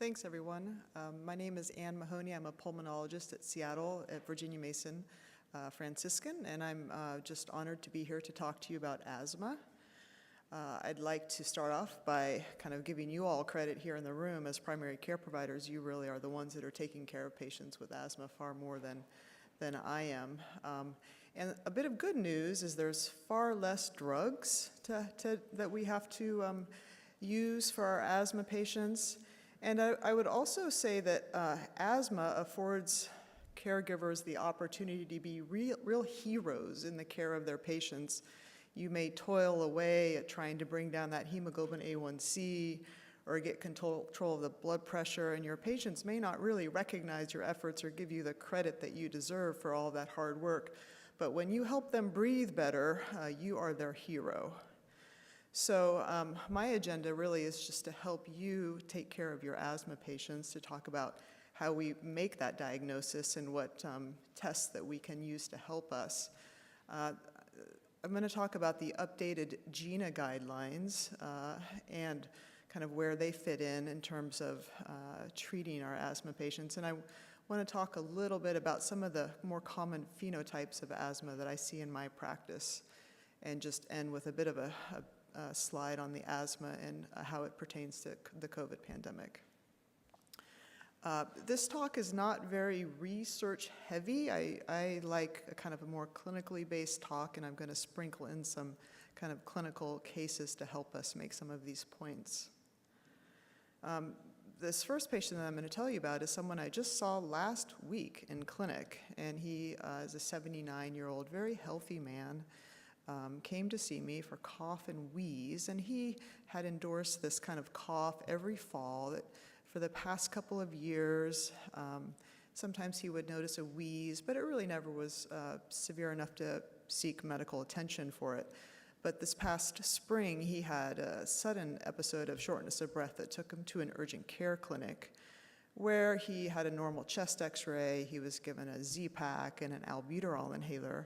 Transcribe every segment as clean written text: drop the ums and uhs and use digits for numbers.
Thanks, everyone. My name is Ann Mahoney. I'm a pulmonologist at Seattle at Virginia Mason Franciscan, and I'm just honored to be here to talk to you about asthma. I'd like to start off by kind of giving you all credit here in the room as primary care providers. You really are the ones that are taking care of patients with asthma far more than I am. And a bit of good news is there's far less drugs that we have to use for our asthma patients. And I would also say that asthma affords caregivers the opportunity to be real heroes in the care of their patients. You may toil away at trying to bring down that hemoglobin A1C or get control of the blood pressure, and your patients may not really recognize your efforts or give you the credit that you deserve for all that hard work. But when you help them breathe better, you are their hero. So my agenda really is just to help you take care of your asthma patients, to talk about how we make that diagnosis and what tests that we can use to help us. I'm going to talk about the updated GINA guidelines and kind of where they fit in terms of treating our asthma patients. And I want to talk a little bit about some of the more common phenotypes of asthma that I see in my practice, and just end with a bit of a slide on the asthma and how it pertains to the COVID pandemic. This talk is not very research heavy. I like a kind of a more clinically based talk, and I'm going to sprinkle in some kind of clinical cases to help us make some of these points. This first patient that I'm going to tell you about is someone I just saw last week in clinic, and he is a 79-year-old, very healthy man. Came to see me for cough and wheeze, and he had endorsed this kind of cough every fall that for the past couple of years. Sometimes he would notice a wheeze, but it really never was severe enough to seek medical attention for it. But this past spring, he had a sudden episode of shortness of breath that took him to an urgent care clinic, where he had a normal chest x-ray, he was given a Z-Pak and an albuterol inhaler.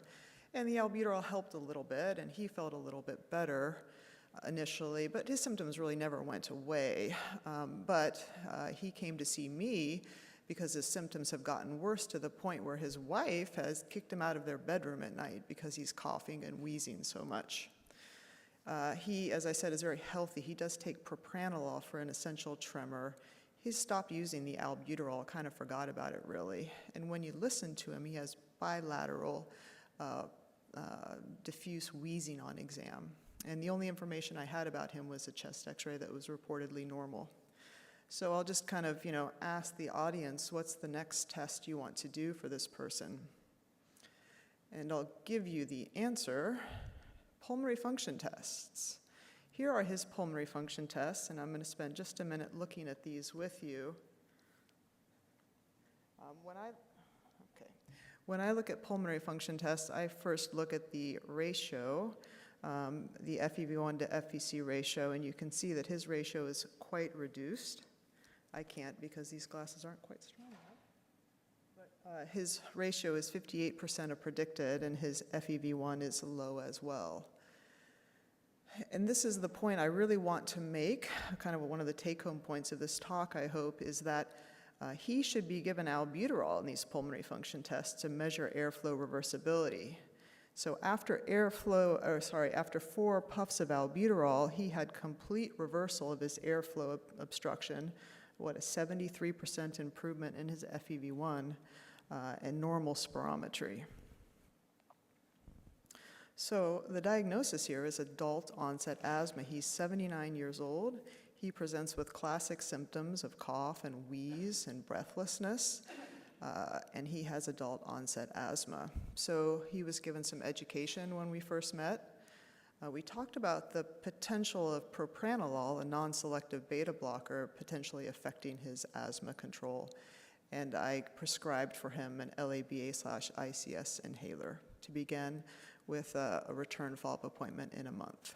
And the albuterol helped a little bit, and he felt a little bit better initially, but his symptoms really never went away. But he came to see me because his symptoms have gotten worse to the point where his wife has kicked him out of their bedroom at night because he's coughing and wheezing so much. He, as I said, is very healthy. He does take propranolol for an essential tremor. He's stopped using the albuterol, kind of forgot about it really. And when you listen to him, he has bilateral diffuse wheezing on exam. And the only information I had about him was a chest x-ray that was reportedly normal. So I'll just kind of, ask the audience, what's the next test you want to do for this person? And I'll give you the answer: pulmonary function tests. Here are his pulmonary function tests, and I'm going to spend just a minute looking at these with you. When I look at pulmonary function tests, I first look at the ratio, the FEV1 to FVC ratio, and you can see that his ratio is quite reduced. I can't because these glasses aren't quite strong enough. But his ratio is 58% of predicted, and his FEV1 is low as well. And this is the point I really want to make, kind of one of the take-home points of this talk, I hope, is that he should be given albuterol in these pulmonary function tests to measure airflow reversibility. So after after 4 puffs of albuterol, he had complete reversal of his airflow obstruction, a 73% improvement in his FEV1 and normal spirometry. So the diagnosis here is adult onset asthma. He's 79 years old. He presents with classic symptoms of cough and wheeze and breathlessness, and he has adult onset asthma. So he was given some education when we first met. We talked about the potential of propranolol, a non-selective beta blocker, potentially affecting his asthma control, and I prescribed for him an LABA/ICS inhaler to begin with a return follow-up appointment in a month.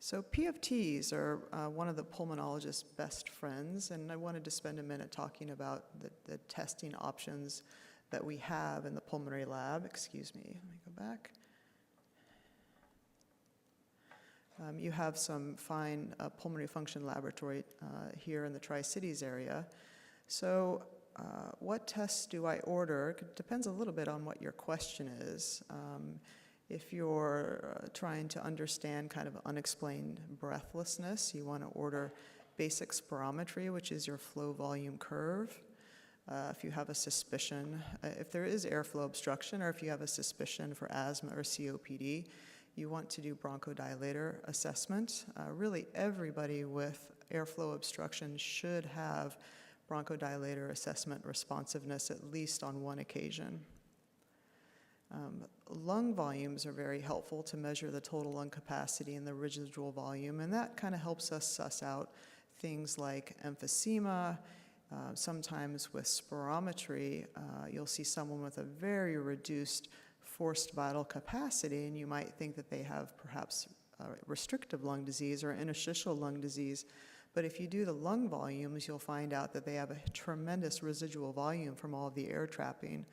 So PFTs are one of the pulmonologist's best friends, and I wanted to spend a minute talking about the testing options that we have in the pulmonary lab. Excuse me, let me go back. You have some fine pulmonary function laboratory here in the Tri-Cities area. So what tests do I order? It depends a little bit on what your question is. If you're trying to understand kind of unexplained breathlessness, you want to order basic spirometry, which is your flow volume curve. If you have a suspicion, if there is airflow obstruction, or if you have a suspicion for asthma or COPD, you want to do bronchodilator assessment. Really, everybody with airflow obstruction should have bronchodilator assessment responsiveness at least on one occasion. Lung volumes are very helpful to measure the total lung capacity and the residual volume, and that kind of helps us suss out things like emphysema. Sometimes with spirometry, you'll see someone with a very reduced forced vital capacity, and you might think that they have perhaps restrictive lung disease or interstitial lung disease. But if you do the lung volumes, you'll find out that they have a tremendous residual volume from all of the air trapping,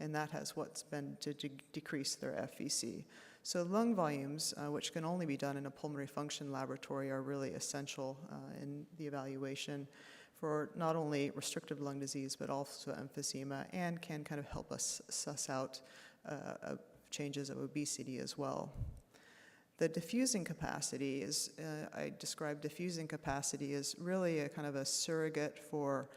and that has what's been to decrease their FVC. So lung volumes, which can only be done in a pulmonary function laboratory, are really essential in the evaluation for not only restrictive lung disease, but also emphysema, and can kind of help us suss out changes of obesity as well. The diffusing capacity is, I described diffusing capacity as really a kind of a surrogate for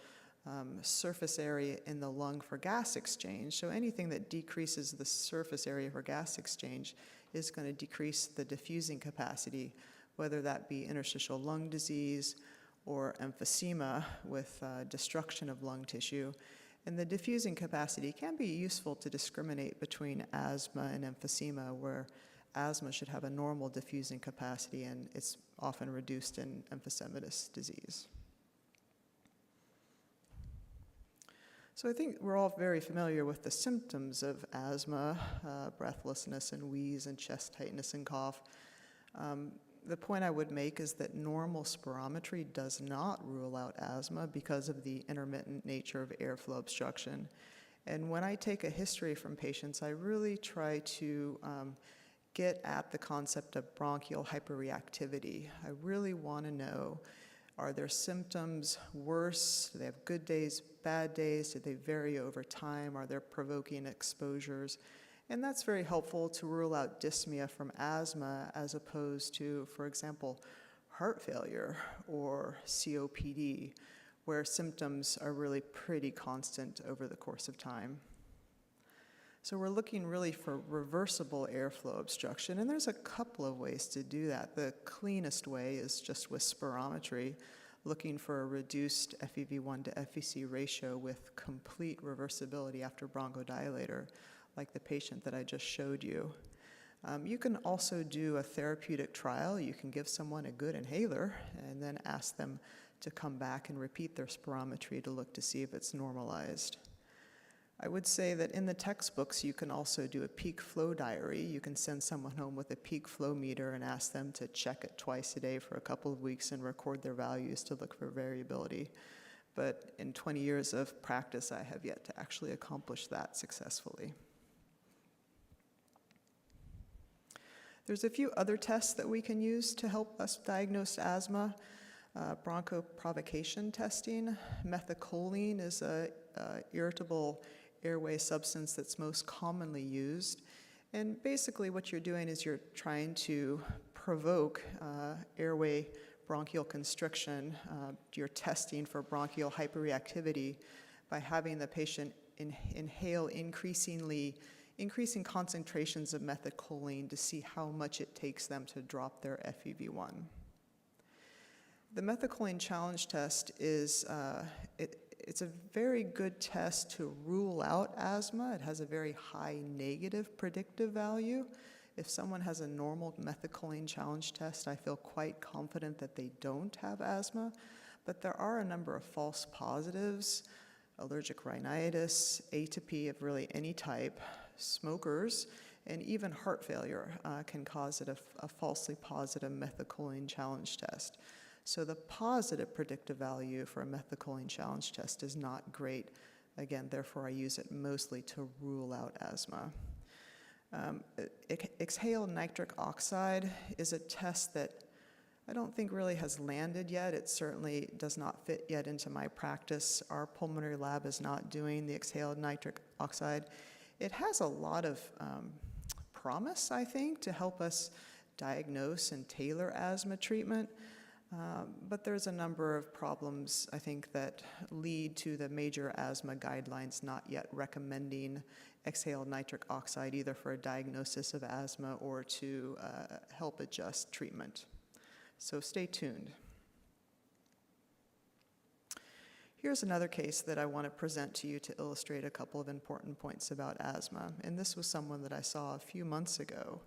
surface area in the lung for gas exchange. So anything that decreases the surface area for gas exchange is going to decrease the diffusing capacity, whether that be interstitial lung disease or emphysema with destruction of lung tissue. And the diffusing capacity can be useful to discriminate between asthma and emphysema, where asthma should have a normal diffusing capacity, and it's often reduced in emphysematous disease. So I think we're all very familiar with the symptoms of asthma, breathlessness and wheeze and chest tightness and cough. The point I would make is that normal spirometry does not rule out asthma because of the intermittent nature of airflow obstruction. And when I take a history from patients, I really try to get at the concept of bronchial hyperreactivity. I really want to know, are their symptoms worse? Do they have good days, bad days? Do they vary over time? Are there provoking exposures? And that's very helpful to rule out dyspnea from asthma as opposed to, for example, heart failure or COPD, where symptoms are really pretty constant over the course of time. So we're looking really for reversible airflow obstruction, and there's a couple of ways to do that. The cleanest way is just with spirometry, looking for a reduced FEV1 to FVC ratio with complete reversibility after bronchodilator, like the patient that I just showed you. You can also do a therapeutic trial. You can give someone a good inhaler and then ask them to come back and repeat their spirometry to look to see if it's normalized. I would say that in the textbooks, you can also do a peak flow diary. You can send someone home with a peak flow meter and ask them to check it twice a day for a couple of weeks and record their values to look for variability. But in 20 years of practice, I have yet to actually accomplish that successfully. There's a few other tests that we can use to help us diagnose asthma. Bronchoprovocation testing. Methacholine is an irritable airway substance that's most commonly used. And basically what you're doing is you're trying to provoke airway bronchial constriction. You're testing for bronchial hyperreactivity by having the patient inhale increasing concentrations of methacholine to see how much it takes them to drop their FEV1. The methacholine challenge test is it's a very good test to rule out asthma. It has a very high negative predictive value. If someone has a normal methacholine challenge test, I feel quite confident that they don't have asthma. But there are a number of false positives: allergic rhinitis, atopy of really any type, smokers, and even heart failure can cause it a falsely positive methacholine challenge test. So the positive predictive value for a methacholine challenge test is not great. Again, therefore I use it mostly to rule out asthma. Exhaled nitric oxide is a test that I don't think really has landed yet. It certainly does not fit yet into my practice. Our pulmonary lab is not doing the exhaled nitric oxide. It has a lot of promise, I think, to help us diagnose and tailor asthma treatment. But there's a number of problems, I think, that lead to the major asthma guidelines not yet recommending exhaled nitric oxide either for a diagnosis of asthma or to help adjust treatment. So stay tuned. Here's another case that I want to present to you to illustrate a couple of important points about asthma. And this was someone that I saw a few months ago.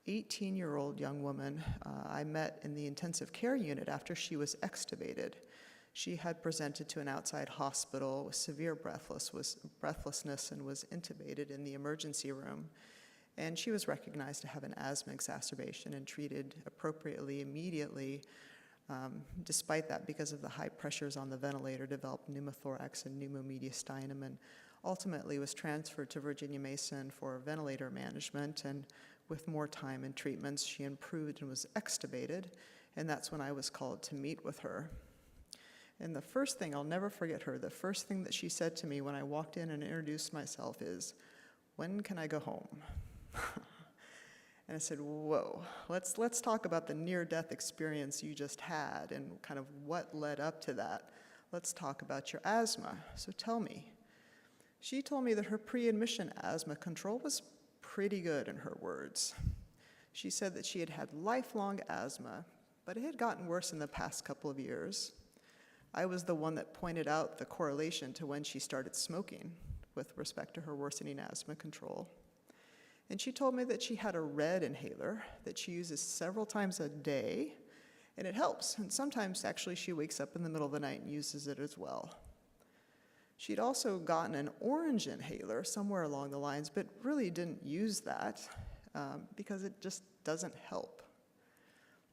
18-year-old young woman I met in the intensive care unit after she was extubated. She had presented to an outside hospital with severe breathlessness and was intubated in the emergency room. And she was recognized to have an asthma exacerbation and treated appropriately immediately. Despite that, because of the high pressures on the ventilator, developed pneumothorax and pneumomediastinum, and ultimately was transferred to Virginia Mason for ventilator management. And with more time and treatments, she improved and was extubated, and that's when I was called to meet with her. And the first thing, I'll never forget her, the first thing that she said to me when I walked in and introduced myself is, "When can I go home?" And I said, whoa, let's talk about the near-death experience you just had and kind of what led up to that. Let's talk about your asthma. So tell me. She told me that her pre-admission asthma control was pretty good, in her words. She said that she had had lifelong asthma, but it had gotten worse in the past couple of years. I was the one that pointed out the correlation to when she started smoking with respect to her worsening asthma control. And she told me that she had a red inhaler that she uses several times a day, and it helps. And sometimes, actually, she wakes up in the middle of the night and uses it as well. She'd also gotten an orange inhaler somewhere along the lines, but really didn't use that because it just doesn't help.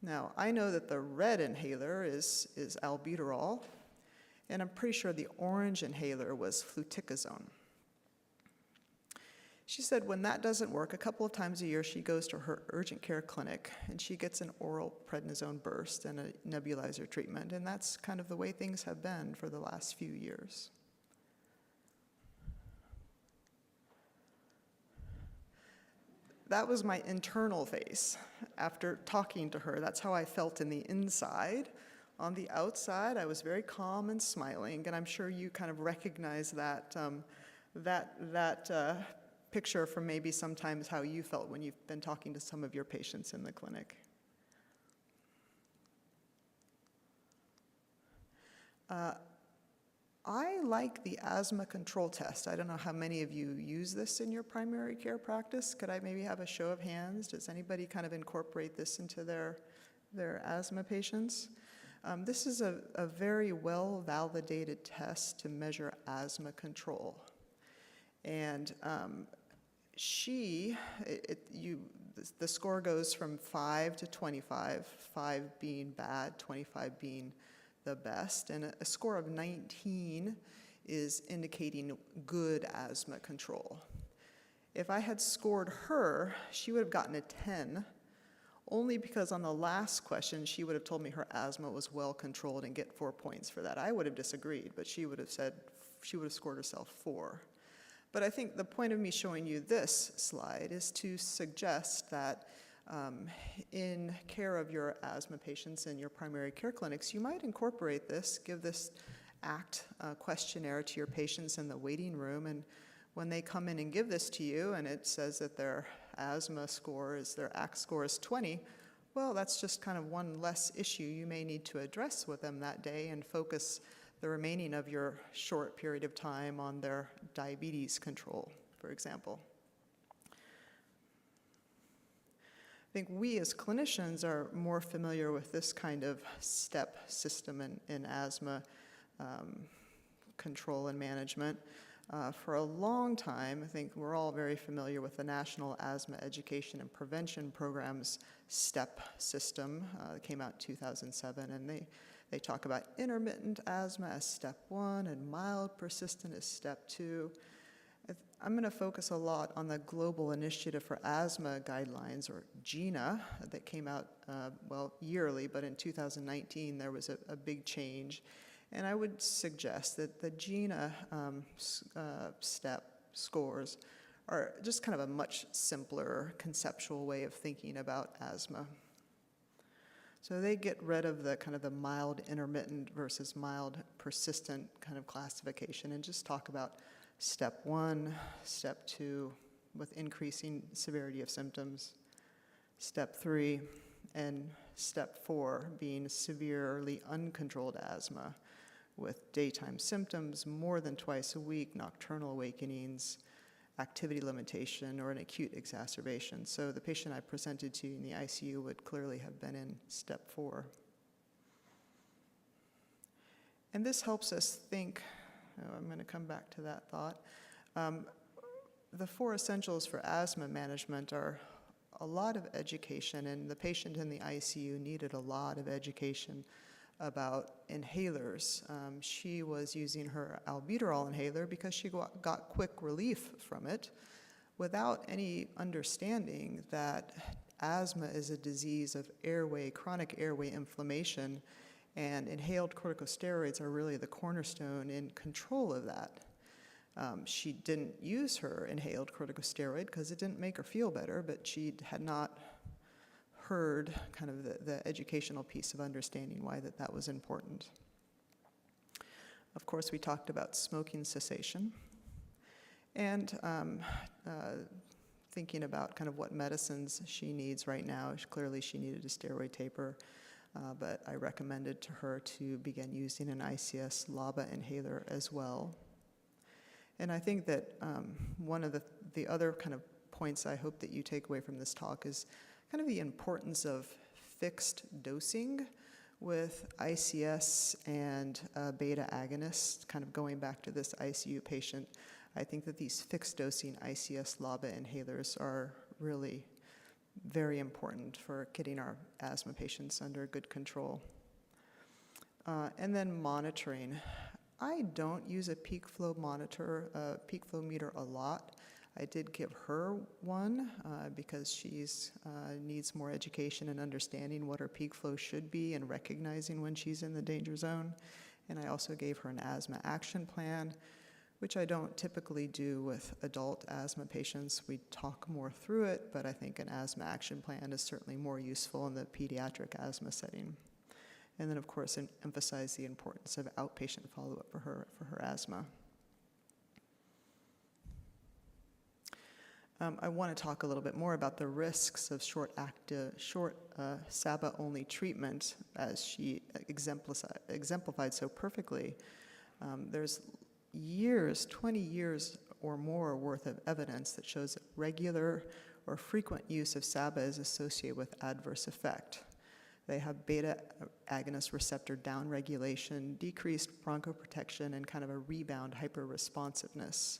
Now, I know that the red inhaler is albuterol, and I'm pretty sure the orange inhaler was fluticasone. She said when that doesn't work, a couple of times a year she goes to her urgent care clinic and she gets an oral prednisone burst and a nebulizer treatment, and that's kind of the way things have been for the last few years. That was my internal face after talking to her. That's how I felt in the inside. On the outside, I was very calm and smiling, and I'm sure you kind of recognize that picture from maybe sometimes how you felt when you've been talking to some of your patients in the clinic. I like the asthma control test. I don't know how many of you use this in your primary care practice. Could I maybe have a show of hands? Does anybody kind of incorporate this into their asthma patients? This is a very well-validated test to measure asthma control. And the score goes from 5 to 25, 5 being bad, 25 being the best, and a score of 19 is indicating good asthma control. If I had scored her, she would have gotten a 10, only because on the last question, she would have told me her asthma was well controlled and get 4 points for that. I would have disagreed, but she would have scored herself 4. But I think the point of me showing you this slide is to suggest that in care of your asthma patients in your primary care clinics, you might incorporate this, give this ACT questionnaire to your patients in the waiting room, and when they come in and give this to you and it says that their asthma score their ACT score is 20, well, that's just kind of one less issue you may need to address with them that day and focus the remaining of your short period of time on their diabetes control, for example. I think we as clinicians are more familiar with this kind of step system in asthma control and management. For a long time, I think we're all very familiar with the National Asthma Education and Prevention Program's STEP system. It came out in 2007, and they talk about intermittent asthma as step 1 and mild persistent as step 2. I'm going to focus a lot on the Global Initiative for Asthma Guidelines, or GINA, that came out, well, yearly, but in 2019 there was a big change. And I would suggest that the GINA STEP scores are just kind of a much simpler conceptual way of thinking about asthma. So they get rid of the kind of the mild intermittent versus mild persistent kind of classification and just talk about step 1, step 2 with increasing severity of symptoms, step 3, and step 4 being severely uncontrolled asthma with daytime symptoms more than twice a week, nocturnal awakenings, activity limitation, or an acute exacerbation. So the patient I presented to you in the ICU would clearly have been in step 4. And this helps us think, I'm going to come back to that thought. The 4 essentials for asthma management are a lot of education, and the patient in the ICU needed a lot of education about inhalers. She was using her albuterol inhaler because she got quick relief from it without any understanding that asthma is a disease of airway, chronic airway inflammation, and inhaled corticosteroids are really the cornerstone in control of that. She didn't use her inhaled corticosteroid because it didn't make her feel better, but she had not heard kind of the educational piece of understanding why that was important. Of course, we talked about smoking cessation and thinking about kind of what medicines she needs right now. Clearly, she needed a steroid taper, but I recommended to her to begin using an ICS LABA inhaler as well. And I think that one of the other kind of points I hope that you take away from this talk is kind of the importance of fixed dosing with ICS and beta agonists, kind of going back to this ICU patient. I think that these fixed dosing ICS LABA inhalers are really very important for getting our asthma patients under good control. And then monitoring. I don't use a peak flow monitor, peak flow meter a lot. I did give her one because she needs more education and understanding what her peak flow should be and recognizing when she's in the danger zone. And I also gave her an asthma action plan, which I don't typically do with adult asthma patients. We talk more through it, but I think an asthma action plan is certainly more useful in the pediatric asthma setting. And then, of course, emphasize the importance of outpatient follow-up for her asthma. I want to talk a little bit more about the risks of short SABA-only treatment, as she exemplified so perfectly. There's 20 years or more worth of evidence that shows that regular or frequent use of SABA is associated with adverse effect. They have beta agonist receptor downregulation, decreased bronchoprotection, and kind of a rebound hyperresponsiveness.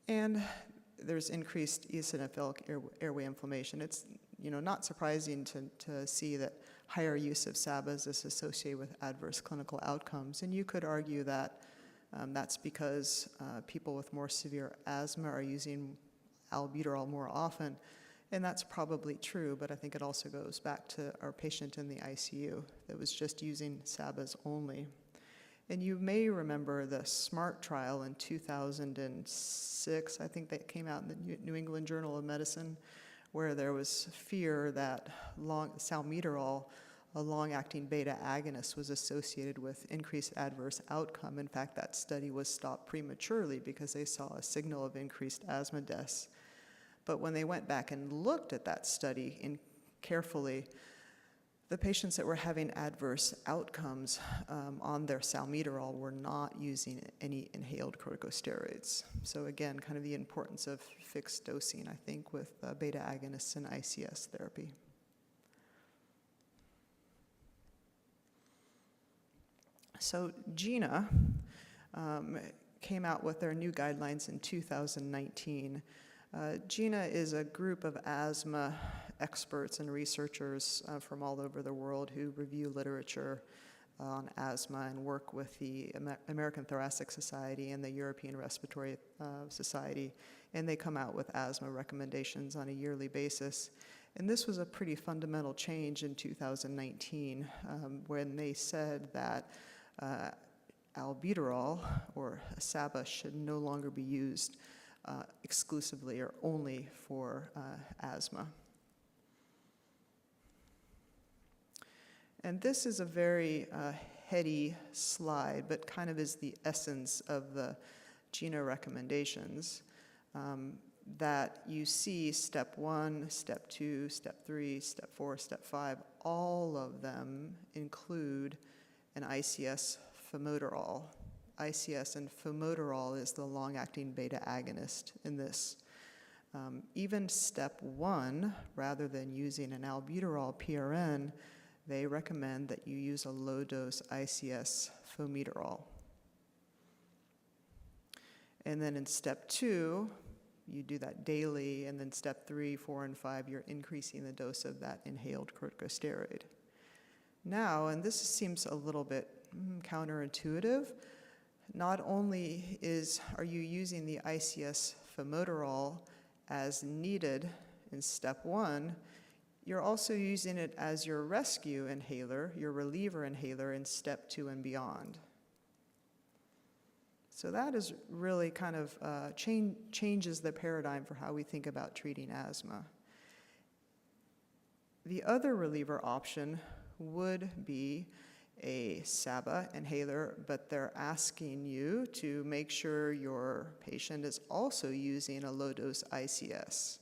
And there's increased eosinophilic airway inflammation. It's not surprising to see that higher use of SABAs is associated with adverse clinical outcomes. And you could argue that that's because people with more severe asthma are using albuterol more often. And that's probably true, but I think it also goes back to our patient in the ICU that was just using SABAs only. And you may remember the SMART trial in 2006, I think that came out in the New England Journal of Medicine, where there was fear that salmeterol, a long-acting beta agonist, was associated with increased adverse outcome. In fact, that study was stopped prematurely because they saw a signal of increased asthma deaths. But when they went back and looked at that study carefully, the patients that were having adverse outcomes on their salmeterol were not using any inhaled corticosteroids. So again, kind of the importance of fixed dosing, I think, with beta agonists and ICS therapy. So GINA came out with their new guidelines in 2019. GINA is a group of asthma experts and researchers from all over the world who review literature on asthma and work with the American Thoracic Society and the European Respiratory Society, and they come out with asthma recommendations on a yearly basis. And this was a pretty fundamental change in 2019 when they said that albuterol, or SABA, should no longer be used exclusively or only for asthma. And this is a very heady slide, but kind of is the essence of the GINA recommendations, that you see step 1, step 2, step 3, step 4, step 5, all of them include an ICS formoterol. ICS and formoterol is the long-acting beta agonist in this. Even step 1, rather than using an albuterol PRN, they recommend that you use a low-dose ICS formoterol. And then in step 2, you do that daily, and then step 3, 4, and 5, you're increasing the dose of that inhaled corticosteroid. Now, and this seems a little bit counterintuitive, not only are you using the ICS formoterol as needed in step 1, you're also using it as your rescue inhaler, your reliever inhaler in step 2 and beyond. So that is really kind of changes the paradigm for how we think about treating asthma. The other reliever option would be a SABA inhaler, but they're asking you to make sure your patient is also using a low-dose ICS.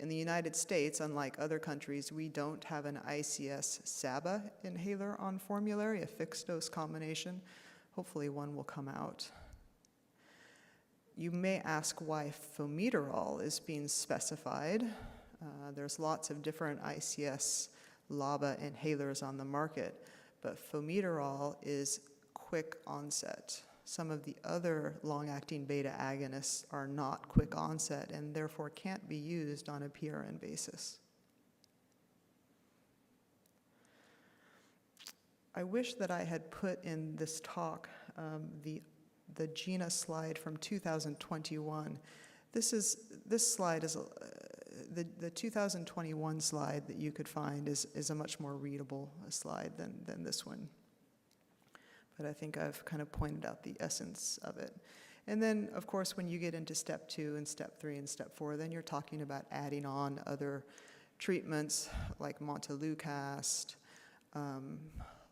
In the United States, unlike other countries, we don't have an ICS SABA inhaler on formulary, a fixed-dose combination. Hopefully one will come out. You may ask why formoterol is being specified. There's lots of different ICS LABA inhalers on the market, but formoterol is quick onset. Some of the other long-acting beta agonists are not quick onset and therefore can't be used on a PRN basis. I wish that I had put in this talk the GINA slide from 2021. This slide is the 2021 slide that you could find is a much more readable slide than this one. But I think I've kind of pointed out the essence of it. And then, of course, when you get into step 2 and step 3 and step 4, then you're talking about adding on other treatments like montelukast,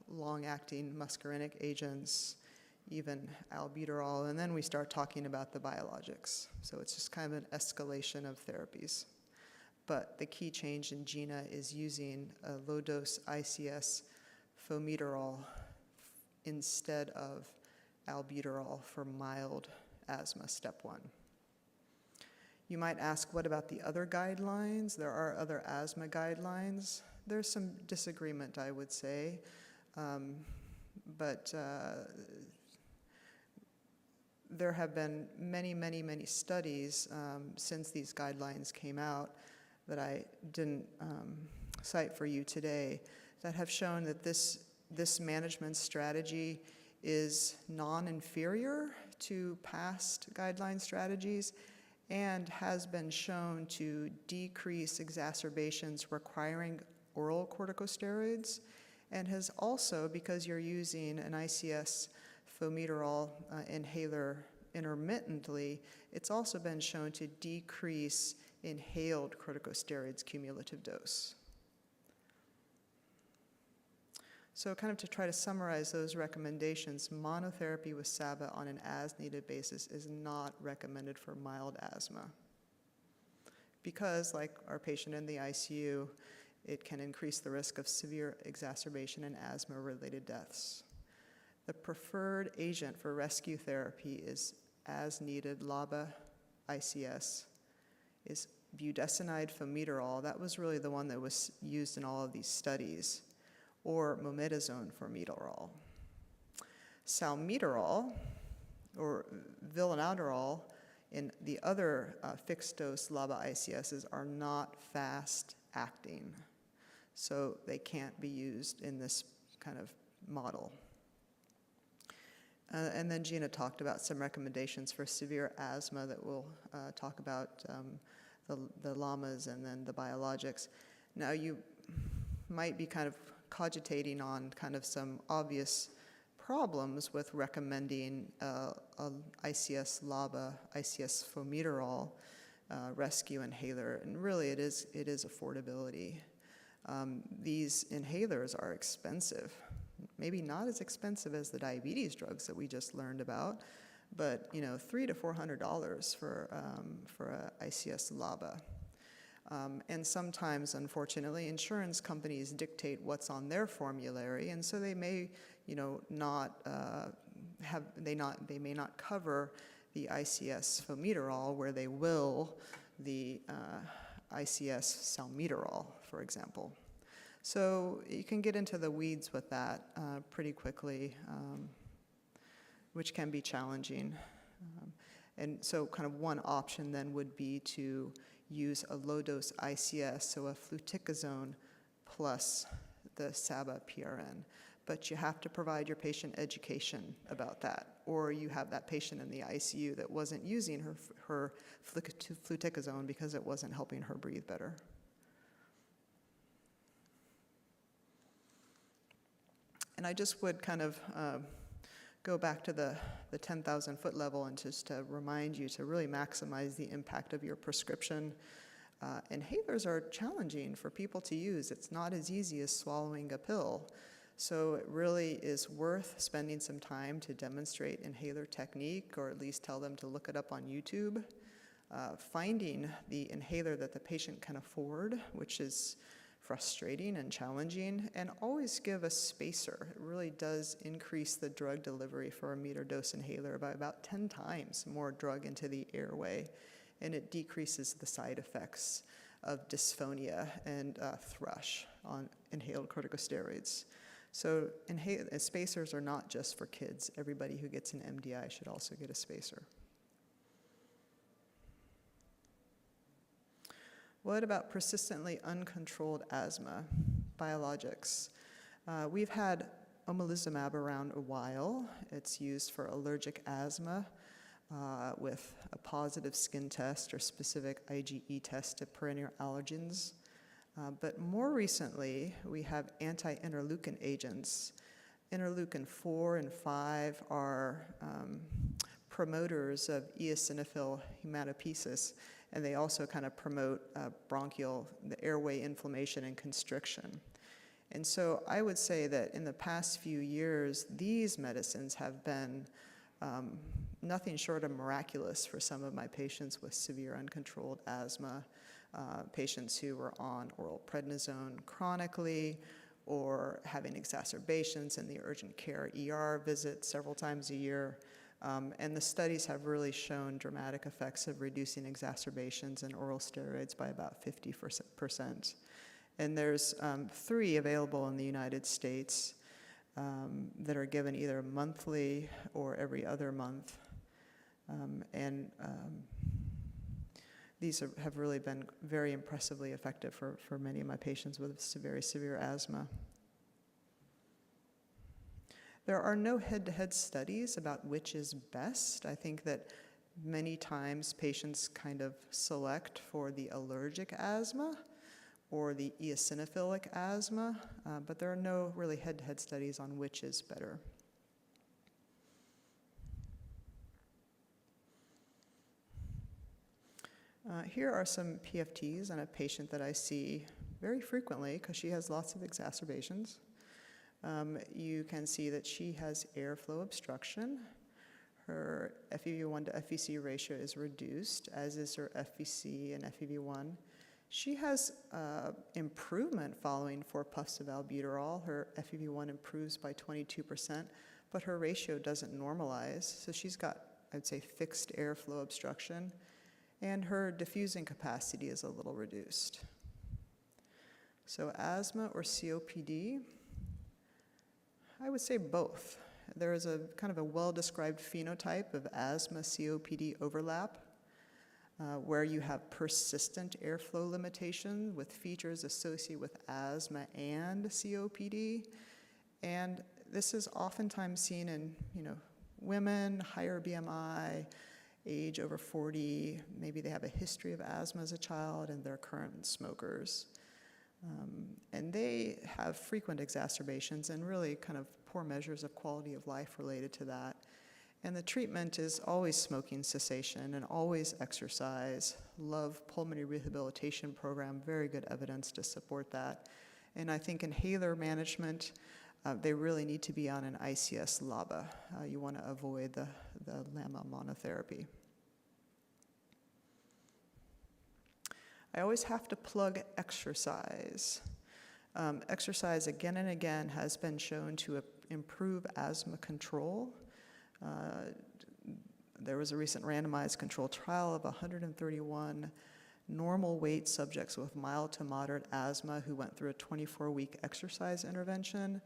long-acting muscarinic agents, even albuterol, and then we start talking about the biologics. So it's just kind of an escalation of therapies. But the key change in GINA is using a low-dose ICS formoterol instead of albuterol for mild asthma, step 1. You might ask, what about the other guidelines? There are other asthma guidelines. There's some disagreement, I would say, but there have been many studies since these guidelines came out that I didn't cite for you today that have shown that this management strategy is non-inferior to past guideline strategies and has been shown to decrease exacerbations requiring oral corticosteroids, and has also, because you're using an ICS formoterol inhaler intermittently, it's also been shown to decrease inhaled corticosteroids cumulative dose. So kind of to try to summarize those recommendations, monotherapy with SABA on an as-needed basis is not recommended for mild asthma because, like our patient in the ICU, it can increase the risk of severe exacerbation and asthma-related deaths. The preferred agent for rescue therapy is as-needed LABA ICS, is budesonide formoterol. That was really the one that was used in all of these studies, or mometasone formoterol. Salmeterol, or villonoterol, in the other fixed-dose LABA ICSs are not fast-acting, so they can't be used in this kind of model. And then Gina talked about some recommendations for severe asthma that we'll talk about, the LAMAs and then the biologics. Now you might be kind of cogitating on kind of some obvious problems with recommending a ICS-LABA, ICS-formoterol rescue inhaler, and really it is affordability. These inhalers are expensive. Maybe not as expensive as the diabetes drugs that we just learned about, but $300 to $400 for a ICS-LABA. And sometimes, unfortunately, insurance companies dictate what's on their formulary, and so they may, they may not cover the ICS-formoterol where they will the ICS-salmeterol, for example. So you can get into the weeds with that pretty quickly, which can be challenging. And so kind of one option then would be to use a low-dose ICS, so a fluticasone plus the SABA PRN. But you have to provide your patient education about that, or you have that patient in the ICU that wasn't using her fluticasone because it wasn't helping her breathe better. And I just would kind of go back to the 10,000-foot level and just to remind you to really maximize the impact of your prescription. Inhalers are challenging for people to use. It's not as easy as swallowing a pill. So it really is worth spending some time to demonstrate inhaler technique, or at least tell them to look it up on YouTube. Finding the inhaler that the patient can afford, which is frustrating and challenging, and always give a spacer. It really does increase the drug delivery for a meter dose inhaler by about 10 times more drug into the airway, and it decreases the side effects of dysphonia and thrush on inhaled corticosteroids. So spacers are not just for kids. Everybody who gets an MDI should also get a spacer. What about persistently uncontrolled asthma? Biologics. We've had omalizumab around a while. It's used for allergic asthma with a positive skin test or specific IgE test to perennial allergens. But more recently, we have anti-interleukin agents. Interleukin 4 and 5 are promoters of eosinophil hematopoiesis, and they also kind of promote the airway inflammation and constriction. And so I would say that in the past few years, these medicines have been nothing short of miraculous for some of my patients with severe uncontrolled asthma, patients who were on oral prednisone chronically or having exacerbations in the urgent care ER visit several times a year. And the studies have really shown dramatic effects of reducing exacerbations and oral steroids by about 50%. And there's 3 available in the United States that are given either monthly or every other month. These have really been very impressively effective for many of my patients with very severe asthma. There are no head-to-head studies about which is best. I think that many times patients kind of select for the allergic asthma or the eosinophilic asthma, but there are no really head-to-head studies on which is better. Here are some PFTs on a patient that I see very frequently because she has lots of exacerbations. You can see that she has airflow obstruction. Her FEV1 to FVC ratio is reduced, as is her FVC and FEV1. She has improvement following 4 puffs of albuterol. Her FEV1 improves by 22%, but her ratio doesn't normalize. So she's got, I'd say, fixed airflow obstruction, and her diffusing capacity is a little reduced. So asthma or COPD? I would say both. There is a kind of a well-described phenotype of asthma-COPD overlap, where you have persistent airflow limitation with features associated with asthma and COPD. And this is oftentimes seen in, women, higher BMI, age over 40, maybe they have a history of asthma as a child, and they're current smokers. And they have frequent exacerbations and really kind of poor measures of quality of life related to that. And the treatment is always smoking cessation and always exercise. Love pulmonary rehabilitation program, very good evidence to support that. And I think inhaler management, they really need to be on an ICS LABA. You want to avoid the LAMA monotherapy. I always have to plug exercise. Exercise again and again has been shown to improve asthma control. There was a recent randomized controlled trial of 131 normal weight subjects with mild to moderate asthma who went through a 24-week exercise intervention.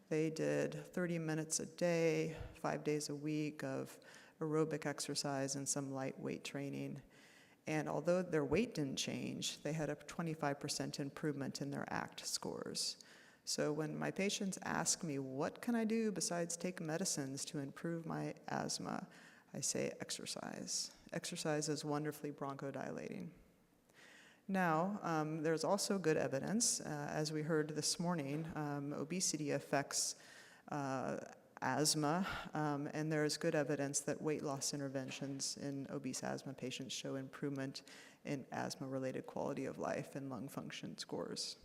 They did 30 minutes a day, 5 days a week of aerobic exercise and some light weight training. And although their weight didn't change, they had a 25% improvement in their ACT scores. So when my patients ask me, what can I do besides take medicines to improve my asthma, I say exercise. Exercise is wonderfully bronchodilating. Now, there's also good evidence, as we heard this morning, obesity affects asthma, and there is good evidence that weight loss interventions in obese asthma patients show improvement in asthma-related quality of life and lung function scores.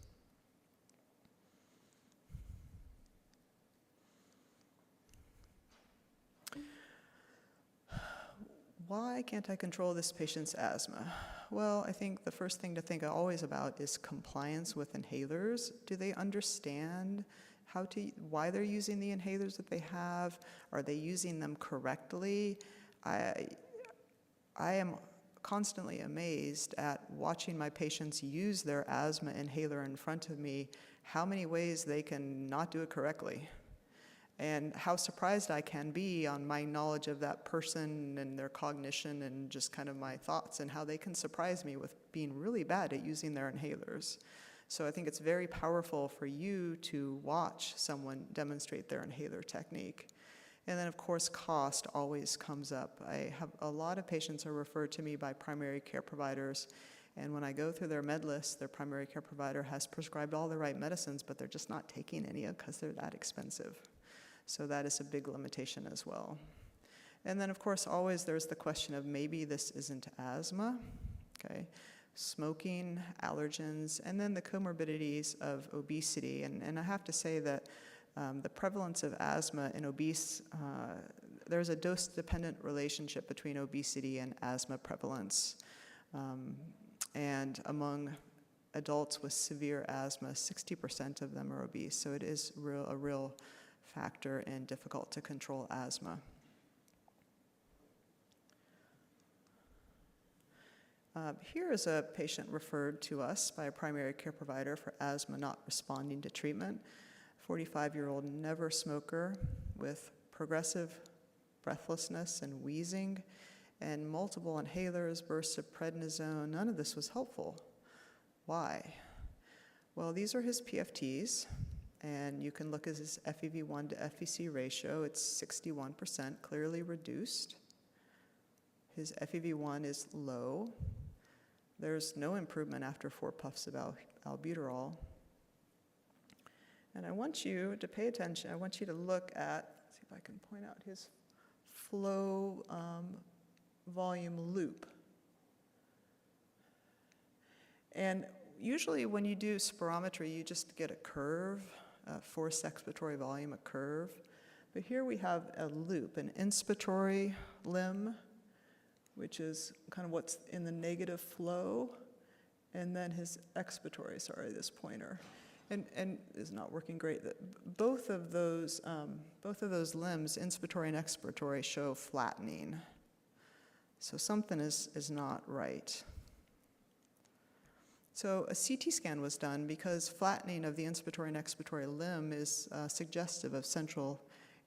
Why can't I control this patient's asthma? Well, I think the first thing to think always about is compliance with inhalers. Do they understand why they're using the inhalers that they have? Are they using them correctly? I am constantly amazed at watching my patients use their asthma inhaler in front of me, how many ways they can not do it correctly. And how surprised I can be on my knowledge of that person and their cognition and just kind of my thoughts, and how they can surprise me with being really bad at using their inhalers. So I think it's very powerful for you to watch someone demonstrate their inhaler technique. And then of course cost always comes up. I have a lot of patients are referred to me by primary care providers, and when I go through their med list, their primary care provider has prescribed all the right medicines, but they're just not taking any because they're that expensive. So that is a big limitation as well. And then of course always there's the question of maybe this isn't asthma, okay? Smoking, allergens, and then the comorbidities of obesity. And I have to say that the prevalence of asthma in obese, there's a dose-dependent relationship between obesity and asthma prevalence. And among adults with severe asthma, 60% of them are obese. So it is a real factor and difficult to control asthma. Here is a patient referred to us by a primary care provider for asthma not responding to treatment. 45-year-old never smoker with progressive breathlessness and wheezing and multiple inhalers, bursts of prednisone. None of this was helpful. Why? Well, these are his PFTs. And you can look at his FEV1 to FVC ratio. It's 61%, clearly reduced. His FEV1 is low. There's no improvement after 4 puffs of albuterol. And I want you to pay attention. I want you to look at, see if I can point out his flow volume loop. And usually when you do spirometry, you just get a curve. Forced expiratory volume, a curve. But here we have a loop, an inspiratory limb, which is kind of what's in the negative flow, and then his expiratory, sorry, this pointer. And is not working great. Both of those limbs, inspiratory and expiratory, show flattening. So something is not right. So a CT scan was done because flattening of the inspiratory and expiratory limb is suggestive of central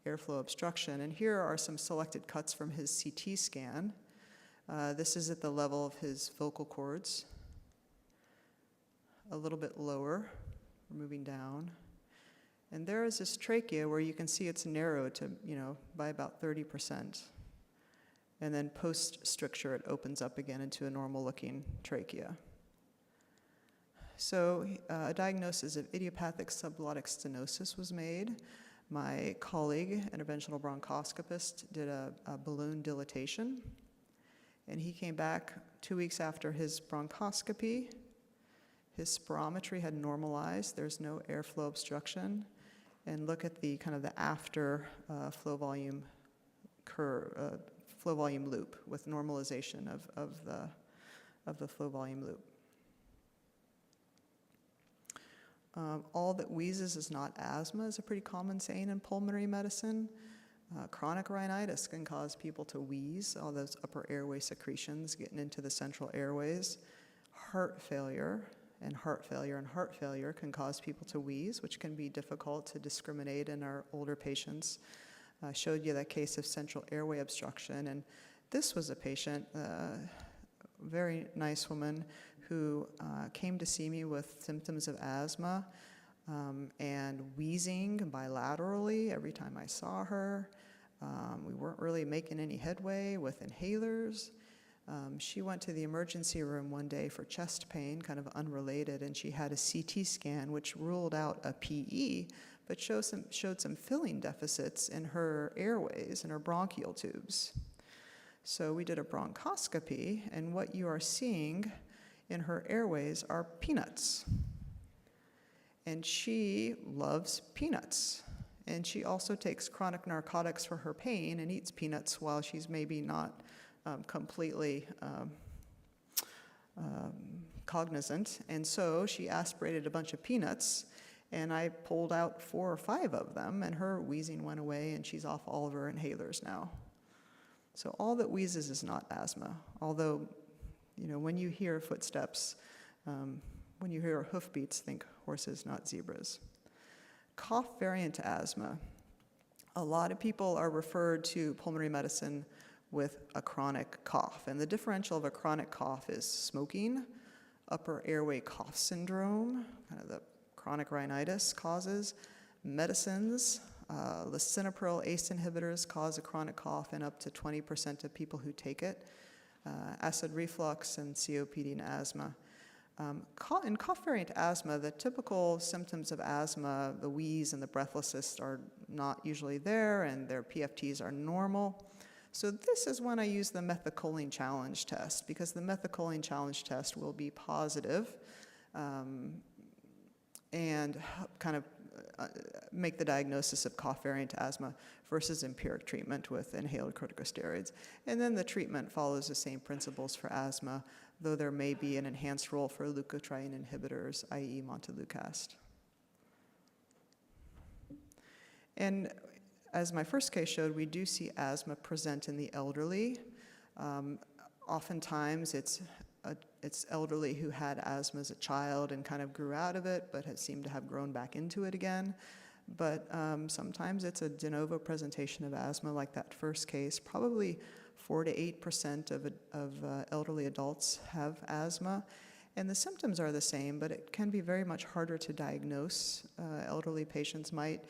airflow obstruction. And here are some selected cuts from his CT scan. This is at the level of his vocal cords. A little bit lower, we're moving down. And there is this trachea where you can see it's narrowed to, by about 30%. And then post-stricture, it opens up again into a normal-looking trachea. So a diagnosis of idiopathic subglottic stenosis was made. My colleague, interventional bronchoscopist, did a balloon dilatation. And he came back 2 weeks after his bronchoscopy. His spirometry had normalized. There's no airflow obstruction. And look at the kind of the after flow volume curve, flow volume loop with normalization of the flow volume loop. All that wheezes is not asthma is a pretty common saying in pulmonary medicine. Chronic rhinitis can cause people to wheeze, all those upper airway secretions getting into the central airways. Heart failure can cause people to wheeze, which can be difficult to discriminate in our older patients. I showed you that case of central airway obstruction, and this was a patient, very nice woman, who came to see me with symptoms of asthma and wheezing bilaterally every time I saw her. We weren't really making any headway with inhalers. She went to the emergency room one day for chest pain, kind of unrelated, and she had a CT scan which ruled out a PE, but showed some filling deficits in her airways, in her bronchial tubes. So we did a bronchoscopy, and what you are seeing in her airways are peanuts. And she loves peanuts. And she also takes chronic narcotics for her pain and eats peanuts while she's maybe not completely cognizant. And so she aspirated a bunch of peanuts, and I pulled out 4 or 5 of them, and her wheezing went away, and she's off all of her inhalers now. So all that wheezes is not asthma, although, when you hear footsteps, when you hear hoofbeats, think horses, not zebras. Cough variant asthma. A lot of people are referred to pulmonary medicine with a chronic cough, and the differential of a chronic cough is smoking, upper airway cough syndrome, kind of the chronic rhinitis causes, medicines, lisinopril ACE inhibitors cause a chronic cough in up to 20% of people who take it, acid reflux, and COPD and asthma. In cough variant asthma, the typical symptoms of asthma, the wheeze and the breathlessness, are not usually there, and their PFTs are normal. So this is when I use the methacholine challenge test, because the methacholine challenge test will be positive and kind of make the diagnosis of cough variant asthma versus empiric treatment with inhaled corticosteroids. And then the treatment follows the same principles for asthma, though there may be an enhanced role for leukotriene inhibitors, i.e. montelukast. And as my first case showed, we do see asthma present in the elderly. Oftentimes it's elderly who had asthma as a child and kind of grew out of it, but have seemed to have grown back into it again. But sometimes it's a de novo presentation of asthma, like that first case. Probably 4 to 8% of elderly adults have asthma, and the symptoms are the same, but it can be very much harder to diagnose. Elderly patients might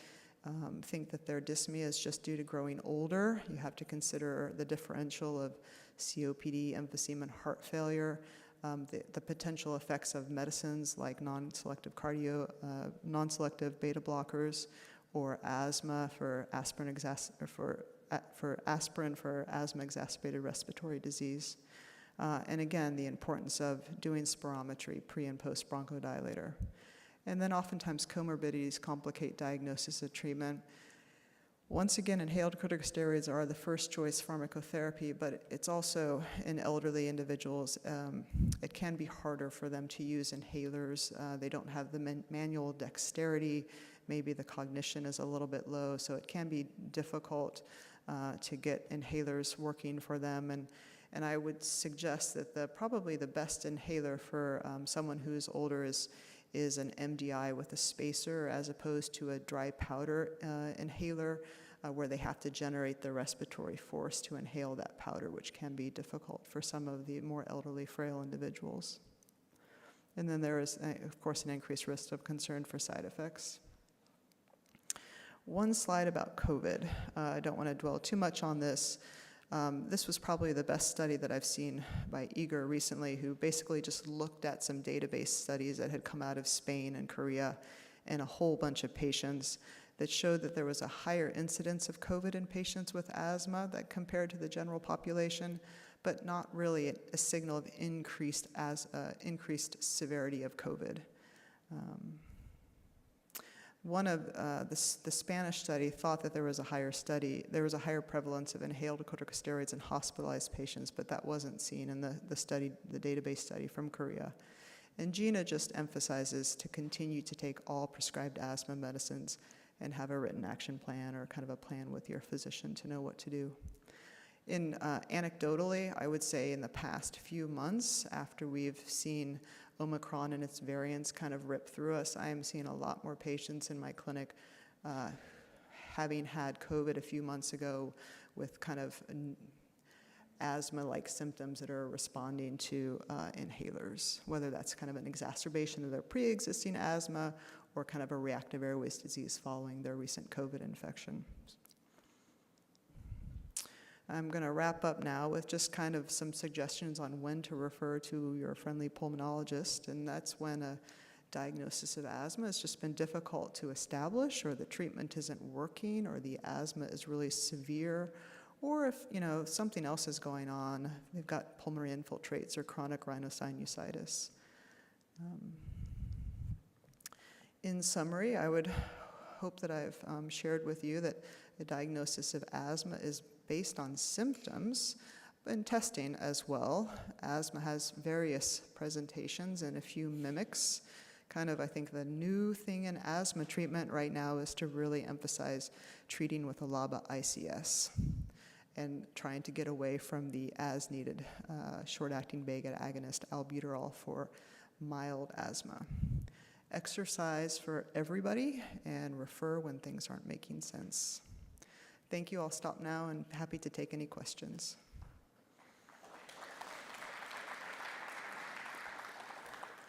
think that their dyspnea is just due to growing older. You have to consider the differential of COPD, emphysema, and heart failure, the potential effects of medicines like non-selective beta blockers, or asthma for aspirin for asthma-exacerbated respiratory disease. And again, the importance of doing spirometry pre and post bronchodilator. And then oftentimes comorbidities complicate diagnosis of treatment. Once again, inhaled corticosteroids are the first choice pharmacotherapy, but it's also in elderly individuals, it can be harder for them to use inhalers. They don't have the manual dexterity. Maybe the cognition is a little bit low, so it can be difficult to get inhalers working for them. And I would suggest that probably the best inhaler for someone who's older is an MDI with a spacer, as opposed to a dry powder inhaler where they have to generate the respiratory force to inhale that powder, which can be difficult for some of the more elderly, frail individuals. And then there is, of course, an increased risk of concern for side effects. One slide about COVID. I don't want to dwell too much on this. This was probably the best study that I've seen by Eager recently, who basically just looked at some database studies that had come out of Spain and Korea and a whole bunch of patients that showed that there was a higher incidence of COVID in patients with asthma that compared to the general population, but not really a signal of increased severity of COVID. One of the Spanish study thought that there was a higher prevalence of inhaled corticosteroids in hospitalized patients, but that wasn't seen in the database study from Korea. And GINA just emphasizes to continue to take all prescribed asthma medicines and have a written action plan or kind of a plan with your physician to know what to do. Anecdotally, I would say in the past few months, after we've seen Omicron and its variants kind of rip through us, I am seeing a lot more patients in my clinic having had COVID a few months ago with kind of asthma-like symptoms that are responding to inhalers, whether that's kind of an exacerbation of their pre-existing asthma or kind of a reactive airways disease following their recent COVID infection. I'm going to wrap up now with just kind of some suggestions on when to refer to your friendly pulmonologist, and that's when a diagnosis of asthma has just been difficult to establish, or the treatment isn't working, or the asthma is really severe, or if something else is going on, they've got pulmonary infiltrates or chronic rhinosinusitis. In summary, I would hope that I've shared with you that a diagnosis of asthma is based on symptoms and testing as well. Asthma has various presentations and a few mimics. Kind of, I think the new thing in asthma treatment right now is to really emphasize treating with a LABA ICS and trying to get away from the as-needed short-acting beta agonist albuterol for mild asthma. Exercise for everybody and refer when things aren't making sense. Thank you. I'll stop now and happy to take any questions.